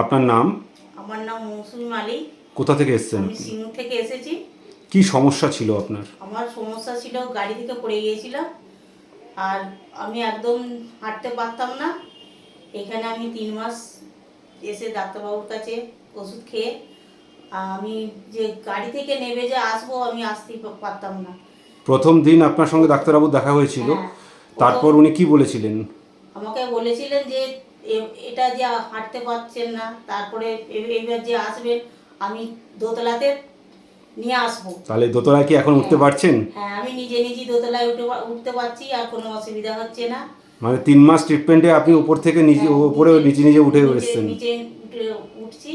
আপনার নাম? আমার নাম মৌসুমী মালিক। কোথা থেকে এসেছেন? আমি সিঙ্গুর থেকে এসেছি। কি সমস্যা ছিল আপনার? আমার সমস্যা ছিল, গাড়ি থেকে পড়ে গিয়েছিলাম আর আমি একদম হাঁটতে পারতাম না। এখানে আমি 3 মাস এসে ডাক্তারবাবুর কাছে ওষুধ খেয়ে আমি যে গাড়ি থেকে নেমে যে আসবো, আমি আসতেই পারতাম না। প্রথম দিন আপনার সঙ্গে ডাক্তারবাবু দেখা হয়েছিল, হ্যাঁ, তারপর উনি কি বলেছিলেন? আমাকে বলেছিলেন যে এটা যে হাঁটতে পারছেন না, তারপরে এবার যে আসবেন আমি দোতলাতে নিয়ে আসবো। তাহলে দোতলায় কি এখন উঠতে পারছেন? হ্যাঁ, আমি নিজেই দোতলায় উঠতে পারছি, আর কোনো অসুবিধা হচ্ছে না। মানে 3 মাস ট্রিটমেন্টে আপনি উপর থেকে নিচে, উপরে নিচে নিচে উঠে এসেছেন। নিচে উঠছি।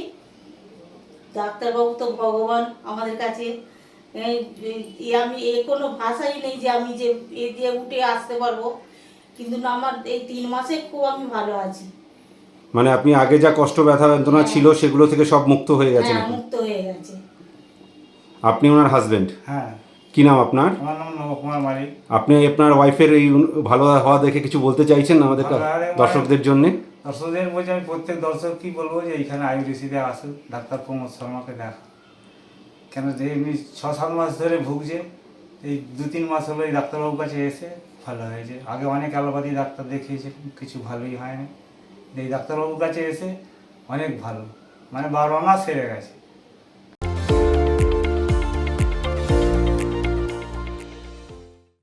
ডাক্তারবাবু তো ভগবান আমাদের কাছে। আমি কোনো ভাষাই নেই যে আমি যে যে উঠে আসতে পারবো, কিন্তু না, আমার এই 3 মাসে খুব আমি ভালো আছি। মানে আপনি আগে যা কষ্ট ব্যথা যন্ত্রণা ছিল সেগুলো থেকে সব মুক্ত হয়ে গেছেন হ্যাঁ, এখন? মুক্ত হয়ে গেছে। আপনি ওনার হাজবেন্ড? হ্যাঁ। কি নাম আপনার? আমার নাম নবকুমার মালিক। আপনি আপনার ওয়াইফের এই ভালো হওয়া দেখে কিছু বলতে চাইছেন আমাদের দর্শকদের জন্য? দর্শকদের বলছি, আমি প্রত্যেক দর্শক কি বলবো যে এইখানে আইউডিসিতে আসুক, ডাক্তার প্রমোদ শর্মাকে দেখা। কেন যে এমনি 6-7 মাস ধরে ভুগছে, এই 2-3 মাস হলো এই ডাক্তারবাবুর কাছে এসে ভালো হয়েছে। আগে অনেক অ্যালোপ্যাথি ডাক্তার দেখিয়েছে, কিছু ভালোই হয়নি। এই ডাক্তারবাবুর কাছে এসে অনেক ভালো, মানে 12 মাস সেরে গেছে।